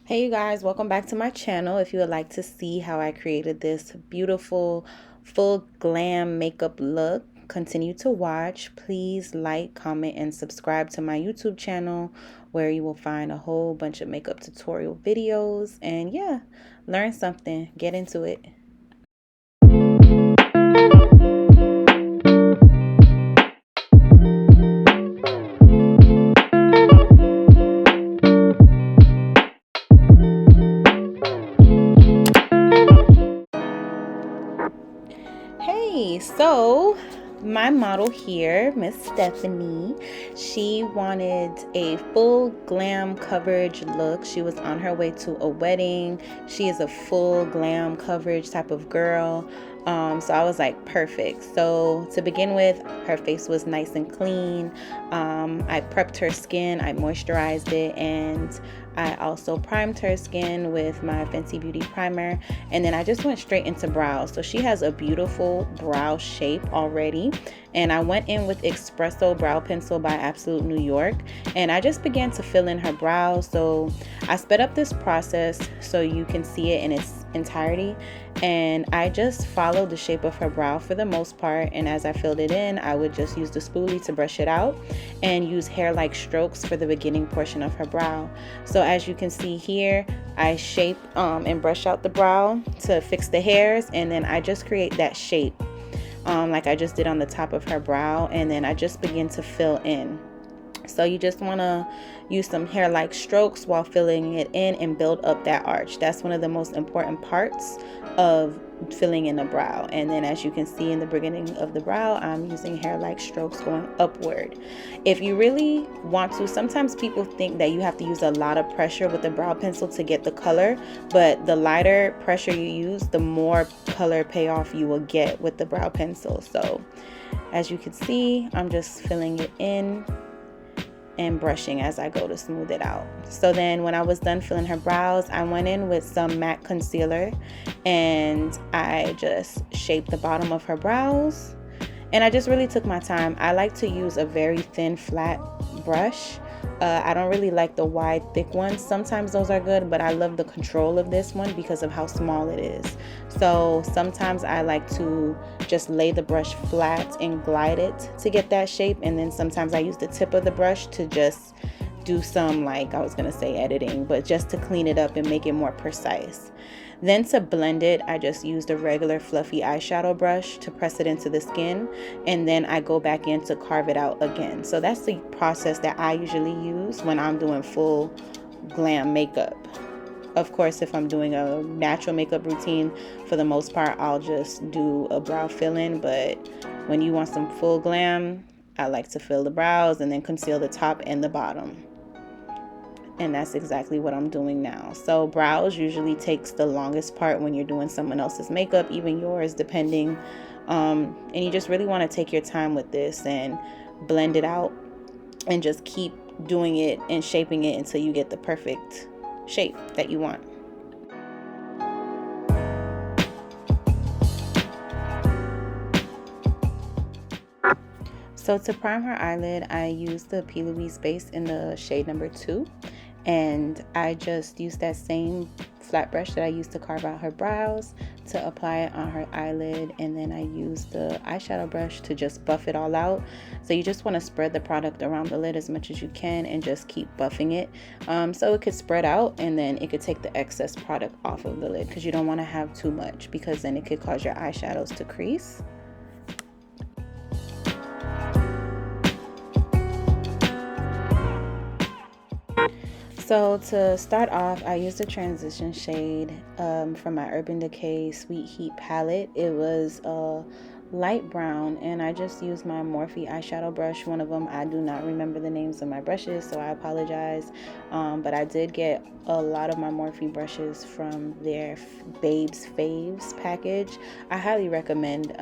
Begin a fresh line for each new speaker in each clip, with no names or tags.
Hey you guys, welcome back to my channel. If you would like to see how I created this beautiful full glam makeup look, continue to watch. Please like, comment, and subscribe to my YouTube channel where you will find a whole bunch of makeup tutorial videos. And yeah, learn something, get into it. Hey, so my model here, Miss Stephanie, she wanted a full glam coverage look. She was on her way to a wedding. She is a full glam coverage type of girl. So I was like, perfect. So to begin with, her face was nice and clean. I prepped her skin, I moisturized it, and I also primed her skin with my Fenty Beauty primer, and then I just went straight into brows. So she has a beautiful brow shape already, and I went in with Espresso Brow Pencil by Absolute New York, and I just began to fill in her brows. So I sped up this process so you can see it in its entirety, and I just followed the shape of her brow for the most part, and as I filled it in, I would just use the spoolie to brush it out and use hair-like strokes for the beginning portion of her brow. So as you can see here, I shape and brush out the brow to fix the hairs, and then I just create that shape like I just did on the top of her brow, and then I just begin to fill in. So you just want to use some hair-like strokes while filling it in and build up that arch. That's one of the most important parts of filling in the brow. And then as you can see in the beginning of the brow, I'm using hair-like strokes going upward. If you really want to, sometimes people think that you have to use a lot of pressure with the brow pencil to get the color, but the lighter pressure you use, the more color payoff you will get with the brow pencil. So as you can see, I'm just filling it in and brushing as I go to smooth it out. So then when I was done filling her brows, I went in with some matte concealer and I just shaped the bottom of her brows, and I just really took my time. I like to use a very thin flat brush. I don't really like the wide thick ones. Sometimes those are good, but I love the control of this one because of how small it is. So sometimes I like to just lay the brush flat and glide it to get that shape, and then sometimes I use the tip of the brush to just do some, like I was gonna say editing, but just to clean it up and make it more precise. Then to blend it, I just used a regular fluffy eyeshadow brush to press it into the skin, and then I go back in to carve it out again. So that's the process that I usually use when I'm doing full glam makeup. Of course, if I'm doing a natural makeup routine, for the most part, I'll just do a brow fill-in, but when you want some full glam, I like to fill the brows and then conceal the top and the bottom. And that's exactly what I'm doing now. So brows usually takes the longest part when you're doing someone else's makeup, even yours, depending. And you just really want to take your time with this and blend it out and just keep doing it and shaping it until you get the perfect shape that you want. So to prime her eyelid, I used the P. Louise base in the shade number 2. And I just used that same flat brush that I used to carve out her brows to apply it on her eyelid, and then I used the eyeshadow brush to just buff it all out. So you just want to spread the product around the lid as much as you can and just keep buffing it so it could spread out, and then it could take the excess product off of the lid, because you don't want to have too much, because then it could cause your eyeshadows to crease. So to start off, I used a transition shade from my Urban Decay Sweet Heat palette. It was a light brown, and I just used my Morphe eyeshadow brush. One of them, I do not remember the names of my brushes, so I apologize. But I did get a lot of my Morphe brushes from their Babes Faves package. I highly recommend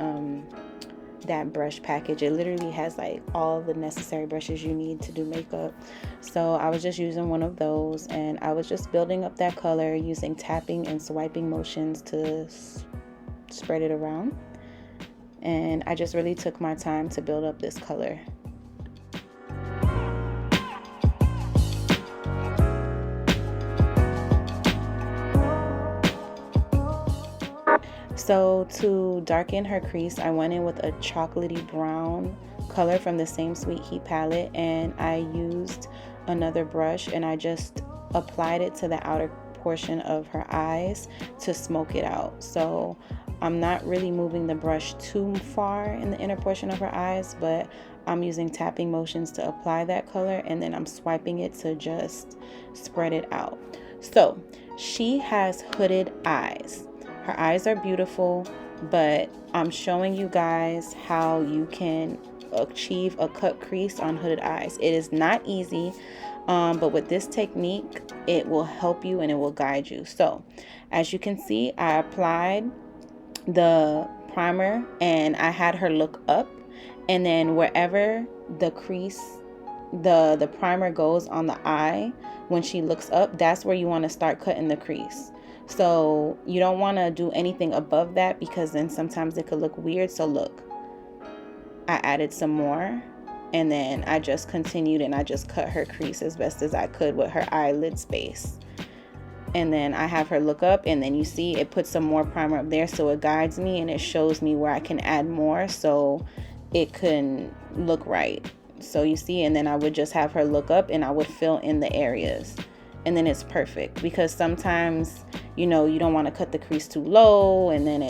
that brush package. It literally has like all the necessary brushes you need to do makeup. So I was just using one of those, and I was just building up that color using tapping and swiping motions to spread it around. And I just really took my time to build up this color. So to darken her crease, I went in with a chocolatey brown color from the same Sweet Heat palette, and I used another brush and I just applied it to the outer portion of her eyes to smoke it out. So I'm not really moving the brush too far in the inner portion of her eyes, but I'm using tapping motions to apply that color, and then I'm swiping it to just spread it out. So she has hooded eyes. Her eyes are beautiful, but I'm showing you guys how you can achieve a cut crease on hooded eyes. It is not easy, but with this technique, it will help you and it will guide you. So as you can see, I applied the primer and I had her look up, and then wherever the crease, the primer goes on the eye, when she looks up, that's where you want to start cutting the crease. So you don't want to do anything above that, because then sometimes it could look weird. So look, I added some more, and then I just continued and I just cut her crease as best as I could with her eyelid space. And then I have her look up, and then you see it puts some more primer up there, so it guides me and it shows me where I can add more so it can look right. So you see, and then I would just have her look up and I would fill in the areas, and then it's perfect. Because sometimes, you know, you don't want to cut the crease too low, and then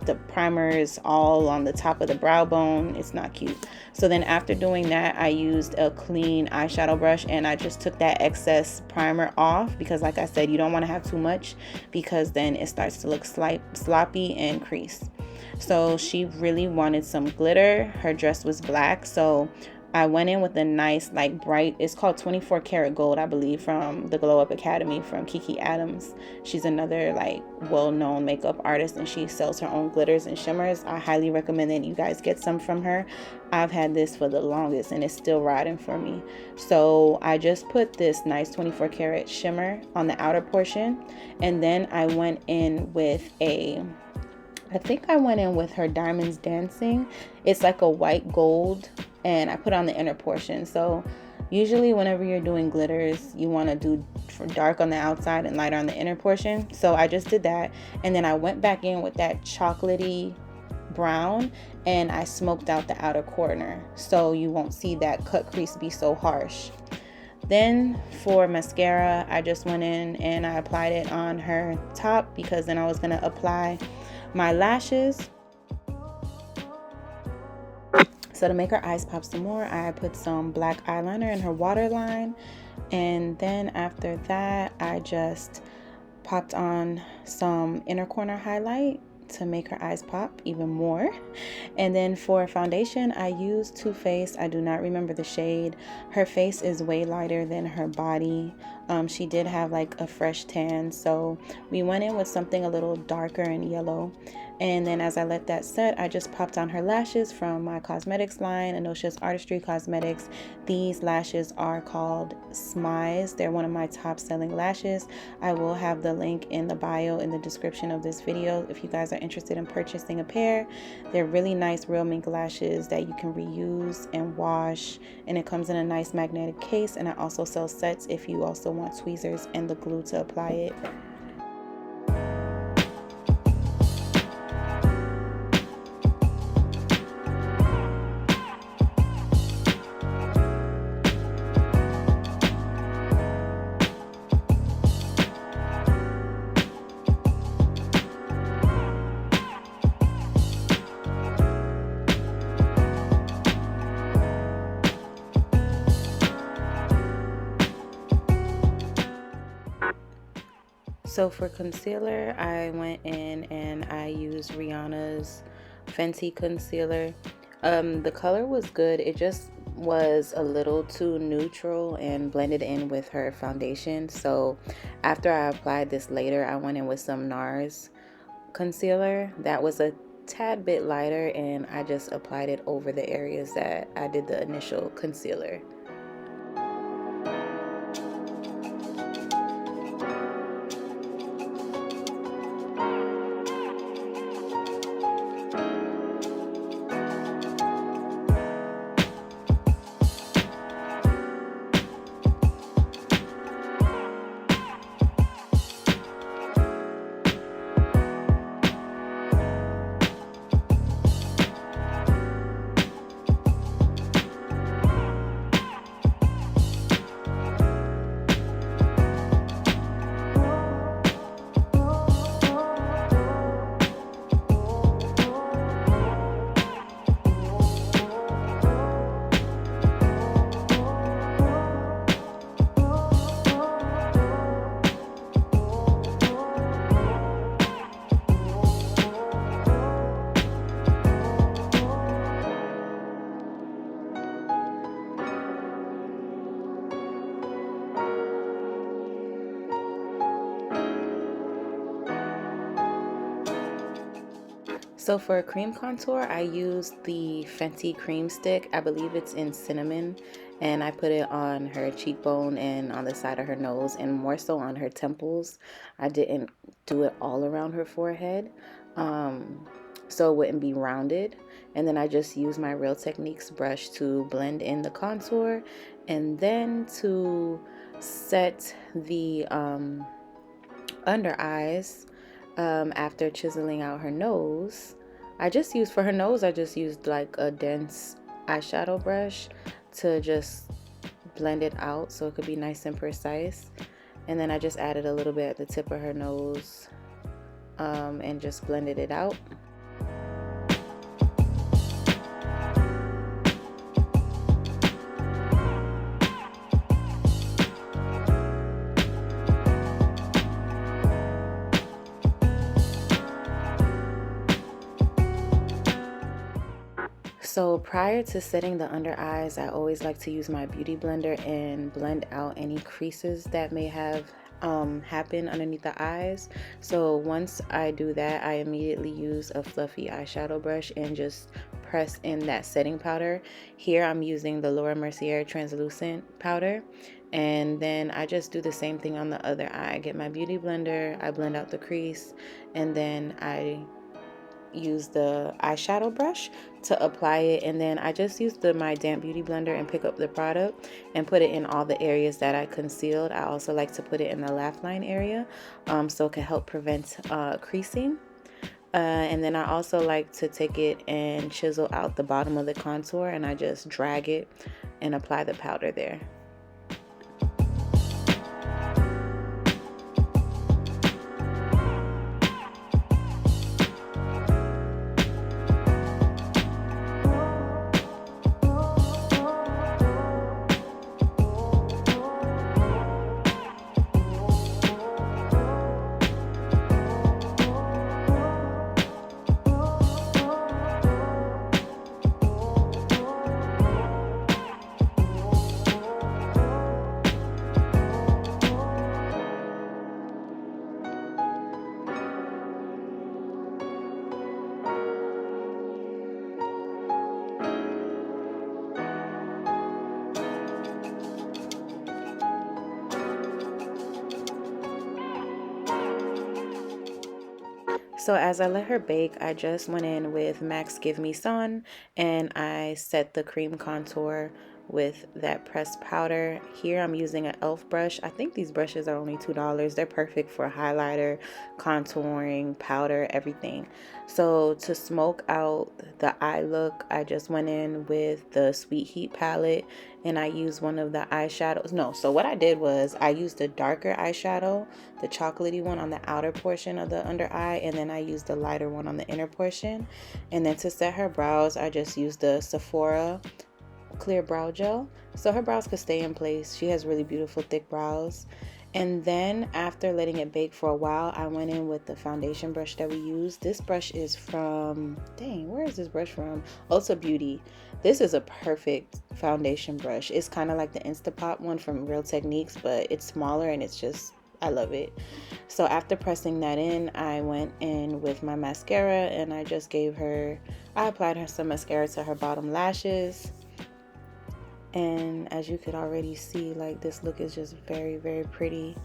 the primer is all on the top of the brow bone. It's not cute. So then after doing that, I used a clean eyeshadow brush and I just took that excess primer off, because like I said, you don't want to have too much, because then it starts to look sloppy and crease. So she really wanted some glitter. Her dress was black, so I went in with a nice, like, bright, it's called 24 karat gold, I believe, from the Glow Up Academy, from Kiki Adams. She's another, like, well-known makeup artist, and she sells her own glitters and shimmers. I highly recommend that you guys get some from her. I've had this for the longest and it's still riding for me. So I just put this nice 24 karat shimmer on the outer portion, and then I went in with I think I went in with her Diamonds Dancing. It's like a white gold, and I put on the inner portion. So usually whenever you're doing glitters, you want to do dark on the outside and lighter on the inner portion. So I just did that, and then I went back in with that chocolatey brown and I smoked out the outer corner, so you won't see that cut crease be so harsh. Then for mascara, I just went in and I applied it on her top, because then I was going to apply my lashes. So to make her eyes pop some more, I put some black eyeliner in her waterline, and then after that I just popped on some inner corner highlight to make her eyes pop even more. And then for foundation, I used Too Faced. I do not remember the shade. Her face is way lighter than her body. She did have like a fresh tan, so we went in with something a little darker and yellow. And then as I let that set, I just popped on her lashes from my cosmetics line, Anosha's Artistry Cosmetics. These lashes are called Smize. They're one of my top selling lashes. I will have the link in the bio in the description of this video if you guys are interested in purchasing a pair. They're really nice real mink lashes that you can reuse and wash, and it comes in a nice magnetic case. And I also sell sets if you also want tweezers and the glue to apply it. So for concealer, I went in and I used Rihanna's Fenty concealer. The color was good. It just was a little too neutral and blended in with her foundation. So after I applied this later, I went in with some NARS concealer that was a tad bit lighter, and I just applied it over the areas that I did the initial concealer. So for a cream contour, I used the Fenty cream stick. I believe it's in cinnamon, and I put it on her cheekbone and on the side of her nose, and more so on her temples. I didn't do it all around her forehead, so it wouldn't be rounded. And then I just used my Real Techniques brush to blend in the contour, and then to set the under eyes. After chiseling out her nose, for her nose, I just used like a dense eyeshadow brush to just blend it out so it could be nice and precise. And then I just added a little bit at the tip of her nose, and just blended it out. So prior to setting the under eyes, I always like to use my beauty blender and blend out any creases that may have happen underneath the eyes. So once I do that, I immediately use a fluffy eyeshadow brush and just press in that setting powder. Here I'm using the Laura Mercier translucent powder, and then I just do the same thing on the other eye. I get my beauty blender, I blend out the crease, and then I use the eyeshadow brush to apply it, and then I just use my damp beauty blender and pick up the product and put it in all the areas that I concealed. I also like to put it in the laugh line area, so it can help prevent creasing. And then I also like to take it and chisel out the bottom of the contour, and I just drag it and apply the powder there. So as I let her bake, I just went in with MAC's Give Me Sun, and I set the cream contour with that pressed powder. Here I'm using an e.l.f. brush. I think these brushes are only $2. They're perfect for highlighter, contouring, powder, everything. So to smoke out the eye look, I just went in with the Sweet Heat palette, and I used one of the eyeshadows. No, so what I did was I used a darker eyeshadow, the chocolatey one, on the outer portion of the under eye, and then I used the lighter one on the inner portion. And then to set her brows, I just used the Sephora clear brow gel so her brows could stay in place. She has really beautiful thick brows. And then after letting it bake for a while, I went in with the foundation brush that we used. This brush is from, dang, where is this brush from? Ulta Beauty. This is a perfect foundation brush. It's kind of like the Instapot one from Real Techniques, but it's smaller, and it's just, I love it. So after pressing that in, I went in with my mascara, and I just I applied her some mascara to her bottom lashes. And as you could already see, like, this look is just very, very pretty.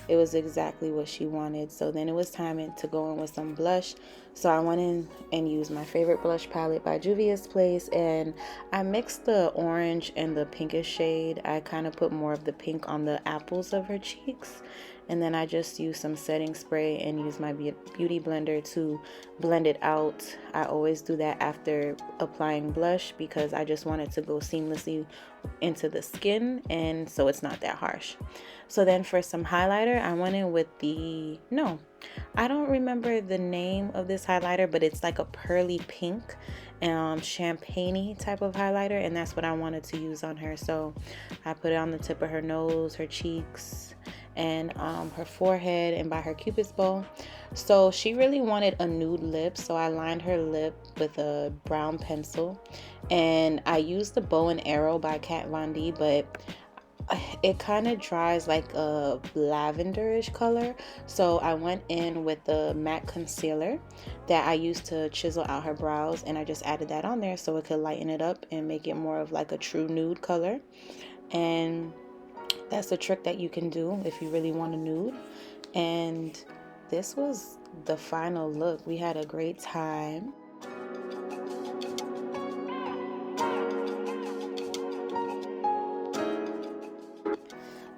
It was exactly what she wanted. So then it was time to go in with some blush. So I went in and used my favorite blush palette by Juvia's Place, and I mixed the orange and the pinkish shade. I kind of put more of the pink on the apples of her cheeks, and then I just used some setting spray and used my beauty blender to blend it out. I always do that after applying blush because I just want it to go seamlessly into the skin, and so it's not that harsh. So then for some highlighter, I went in with I don't remember the name of this highlighter, but it's like a pearly pink champagne-y type of highlighter, and that's what I wanted to use on her. So I put it on the tip of her nose, her cheeks, and her forehead, and by her cupid's bow. So she really wanted a nude lip, so I lined her lip with a brown pencil, and I used the Bow and Arrow by Kat Von D, but it kind of dries like a lavenderish color. So I went in with the matte concealer that I used to chisel out her brows, and I just added that on there so it could lighten it up and make it more of like a true nude color. And that's a trick that you can do if you really want a nude. And this was the final look. We had a great time.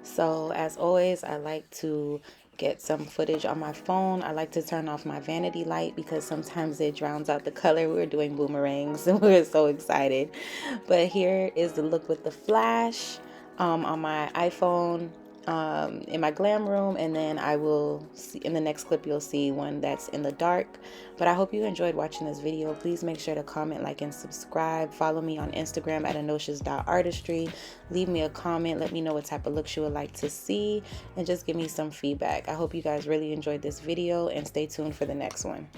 So as always, I like to get some footage on my phone. I like to turn off my vanity light because sometimes it drowns out the color. We were doing boomerangs and we were so excited. But here is the look with the flash on my iPhone in my glam room, and then I will see in the next clip you'll see one that's in the dark. But I hope you enjoyed watching this video. Please make sure to comment, like, and subscribe. Follow me on Instagram at anoshas.artistry. Leave me a comment, let me know what type of looks you would like to see, and just give me some feedback. I hope you guys really enjoyed this video, and stay tuned for the next one.